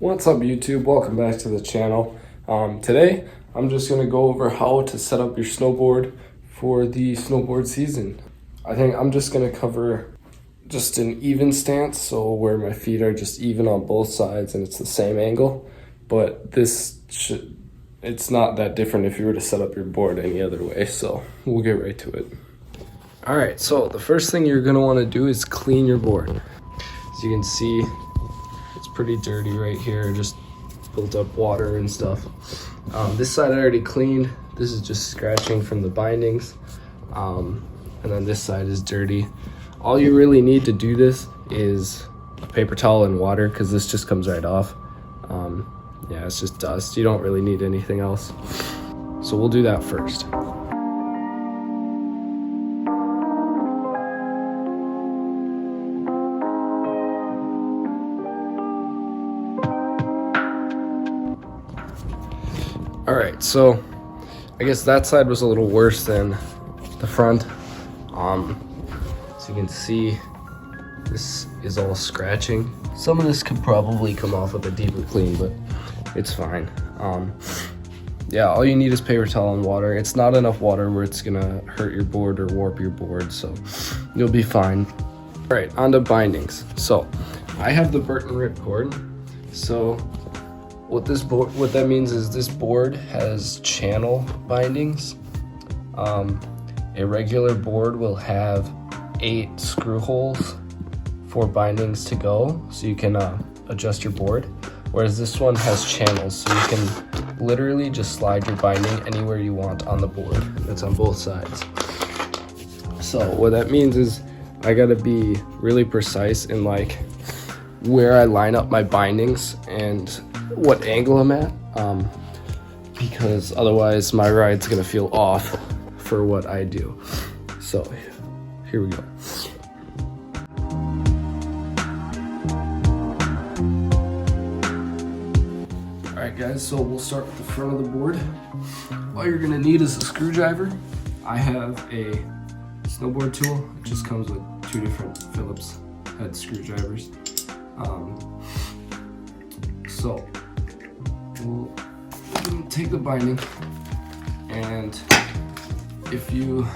What's up YouTube? Welcome back to the channel. Today I'm just going to go over how to set up your snowboard for the snowboard season. I think I'm just going to cover just an even stance, so where my feet are just even on both sides and it's the same angle, but it's not that different if you were to set up your board any other way, so we'll get right to it. Alright, so the first thing you're going to want to do is clean your board. As you can see, it's pretty dirty right here, just built up water and stuff. This side I already cleaned. This is just scratching from the bindings. And then this side is dirty. All you really need to do this is a paper towel and water, because this just comes right off. Yeah, it's just dust. You don't really need anything else. So we'll do that first. Alright, so I guess that side was a little worse than the front. So you can see this is all scratching. Some of this could probably come off with a deeper clean, but it's fine. Yeah, all you need is paper towel and water. It's not enough water where it's gonna hurt your board or warp your board, so you'll be fine. Alright, on to bindings. So I have the Burton ripcord. So what that means is this board has channel bindings. A regular board will have 8 screw holes for bindings to go, so you can adjust your board, whereas this one has channels, so you can literally just slide your binding anywhere you want on the board. That's on both sides. So what that means is I gotta be really precise in like where I line up my bindings and what angle I'm at, because otherwise my ride's gonna feel off for what I do. So here we go. Alright guys, so we'll start with the front of the board. All you're gonna need is a screwdriver. I have a snowboard tool. It just comes with 2 different Phillips head screwdrivers. So we'll take the binding, and if you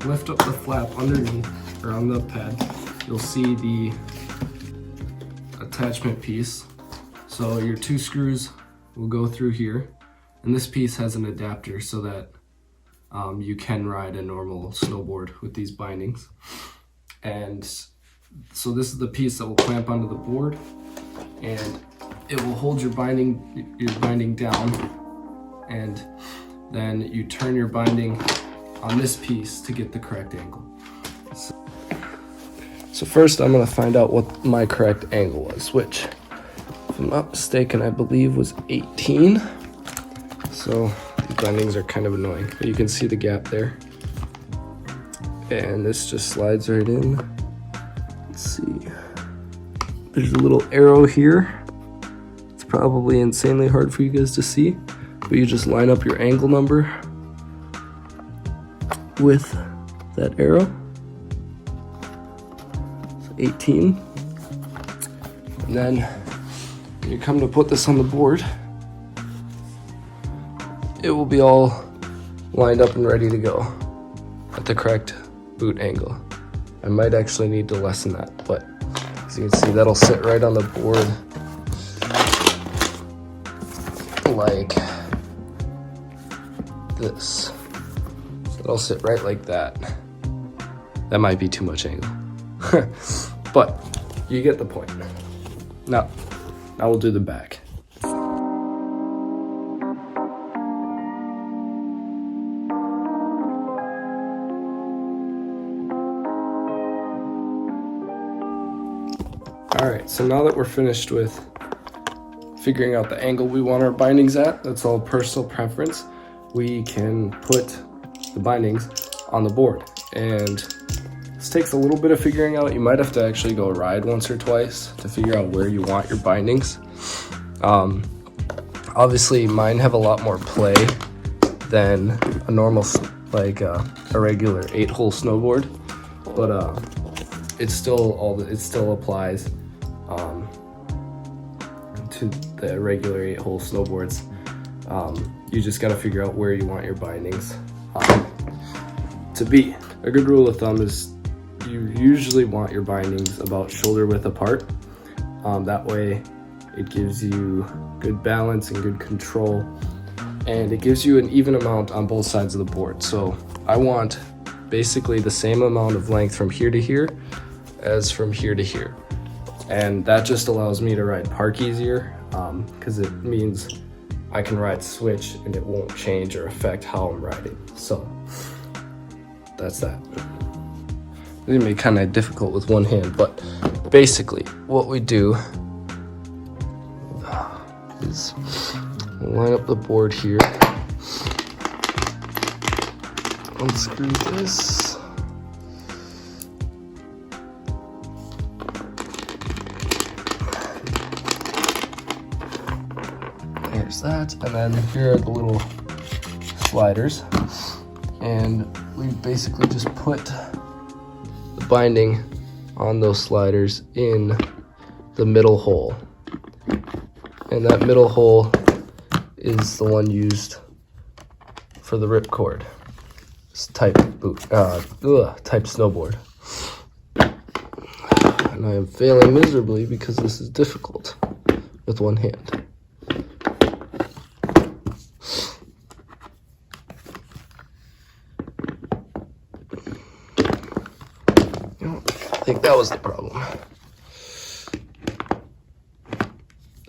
lift up the flap underneath or on the pad, you'll see the attachment piece. So your 2 screws will go through here, and this piece has an adapter so that you can ride a normal snowboard with these bindings. And so this is the piece that will clamp onto the board, and it will hold your binding down, and then you turn your binding on this piece to get the correct angle. So first I'm going to find out what my correct angle was, which, if I'm not mistaken, I believe was 18. So these bindings are kind of annoying, but you can see the gap there, and this just slides right in. Let's see, there's a little arrow here. It's probably insanely hard for you guys to see, but you just line up your angle number with that arrow. So 18. And then when you come to put this on the board, it will be all lined up and ready to go at the correct boot angle. I might actually need to lessen that, but as you can see, that'll sit right on the board like this. So it'll sit right like that. That might be too much angle, but you get the point. Now we'll do the back. Alright, so now that we're finished with figuring out the angle we want our bindings at, that's all personal preference, we can put the bindings on the board. And this takes a little bit of figuring out. You might have to actually go ride once or twice to figure out where you want your bindings. Obviously mine have a lot more play than a normal, like a regular 8-hole snowboard, but it still applies to the regular 8-hole snowboards. You just got to figure out where you want your bindings to be. A good rule of thumb is you usually want your bindings about shoulder width apart. That way it gives you good balance and good control, and it gives you an even amount on both sides of the board. So I want basically the same amount of length from here to here as from here to here. And that just allows me to ride park easier, because it means I can ride switch and it won't change or affect how I'm riding. So that's that. It's gonna be kind of difficult with one hand, but basically what we do is line up the board here, unscrew this, there's that, and then here are the little sliders, and we basically just put the binding on those sliders in the middle hole, and that middle hole is the one used for the ripcord. It's type snowboard. And I am failing miserably because this is difficult with one hand. I think that was the problem.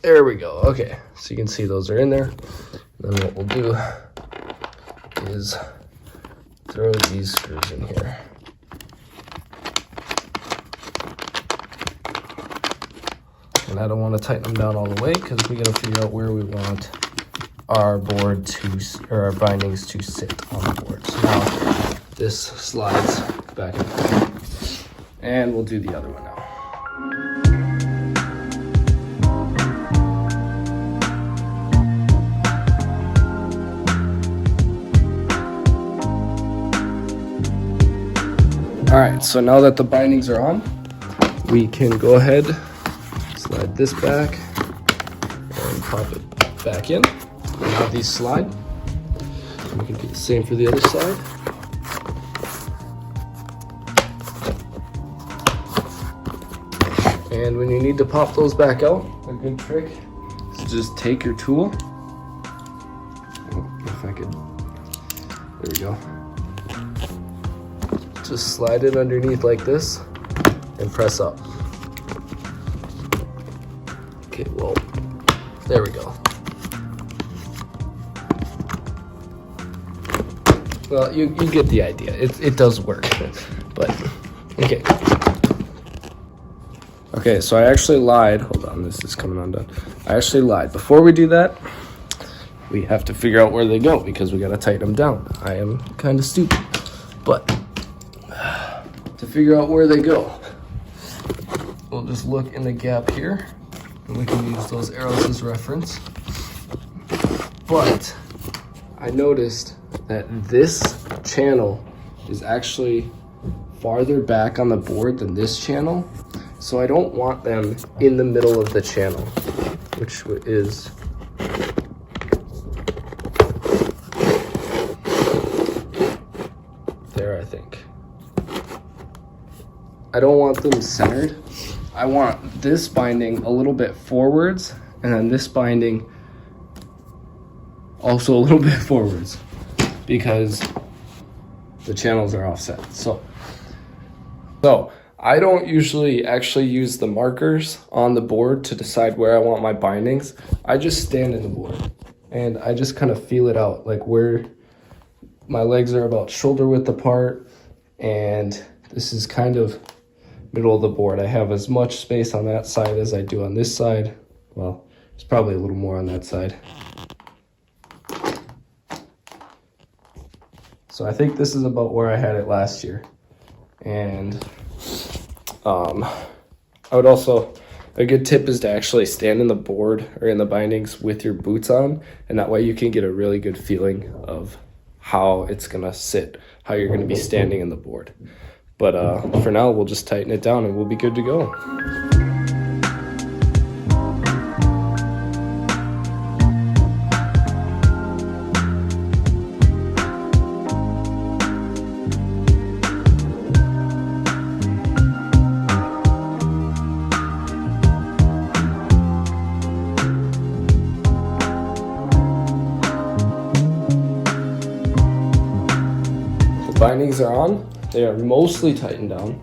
There we go. Okay, so you can see those are in there. Then what we'll do is throw these screws in here. And I don't want to tighten them down all the way because we got to figure out where we want our board to, or our bindings to sit on the board. So now this slides back and forth. And we'll do the other one now. All right, so now that the bindings are on, we can go ahead, slide this back, and pop it back in. And now these slide. We can do the same for the other side. And when you need to pop those back out, a good trick is to just take your tool. If I could, there we go. Just slide it underneath like this and press up. Okay, well, there we go. Well, you get the idea. It does work, but okay. Okay, so I actually lied. Hold on, this is coming undone. I actually lied. Before we do that, we have to figure out where they go because we gotta tighten them down. I am kind of stupid, but to figure out where they go, we'll just look in the gap here, and we can use those arrows as reference. But I noticed that this channel is actually farther back on the board than this channel, so I don't want them in the middle of the channel, which is there, I think. I don't want them centered. I want this binding a little bit forwards, and then this binding also a little bit forwards, because the channels are offset. So I don't usually actually use the markers on the board to decide where I want my bindings. I just stand in the board and I just kind of feel it out, like where my legs are about shoulder width apart, and this is kind of middle of the board. I have as much space on that side as I do on this side. Well, it's probably a little more on that side. So I think this is about where I had it last year. And I would also, a good tip is to actually stand in the board or in the bindings with your boots on, and that way you can get a really good feeling of how it's gonna sit, how you're gonna be standing in the board. But for now, we'll just tighten it down and we'll be good to go. bindings are on. They are mostly tightened down.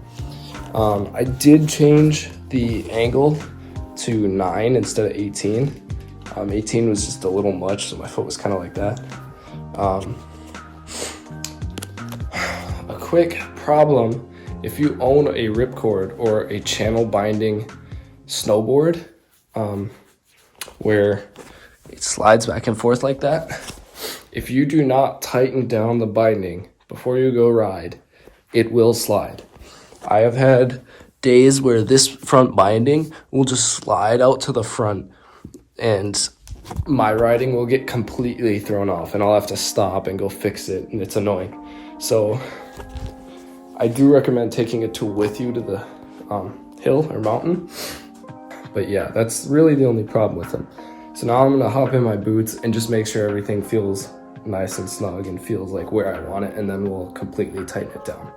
I did change the angle to 9 instead of 18. 18 was just a little much, so my foot was kind of like that. A quick problem, if you own a ripcord or a channel binding snowboard, where it slides back and forth like that, if you do not tighten down the binding before you go ride, it will slide. I have had days where this front binding will just slide out to the front and my riding will get completely thrown off and I'll have to stop and go fix it, and it's annoying. So I do recommend taking a tool with you to the hill or mountain. But yeah, that's really the only problem with them. So now I'm gonna hop in my boots and just make sure everything feels nice and snug and feels like where I want it, and then we'll completely tighten it down.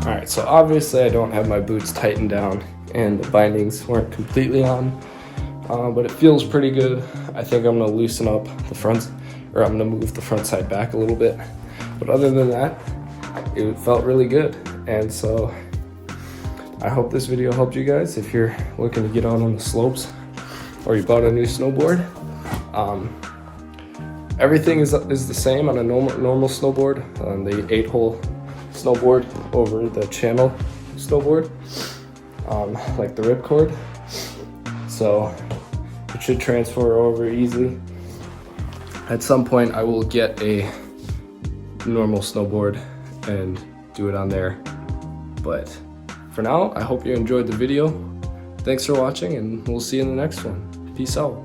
All right, so obviously I don't have my boots tightened down and the bindings weren't completely on, but it feels pretty good. I think I'm gonna loosen up the front, or I'm gonna move the front side back a little bit. But other than that, it felt really good. And so I hope this video helped you guys if you're looking to get out on the slopes or you bought a new snowboard. Everything is the same on a normal snowboard, on the 8-hole snowboard over the channel snowboard, like the ripcord. So it should transfer over easily. At some point I will get a normal snowboard and do it on there. But for now, I hope you enjoyed the video. Thanks for watching, and we'll see you in the next one. Peace out.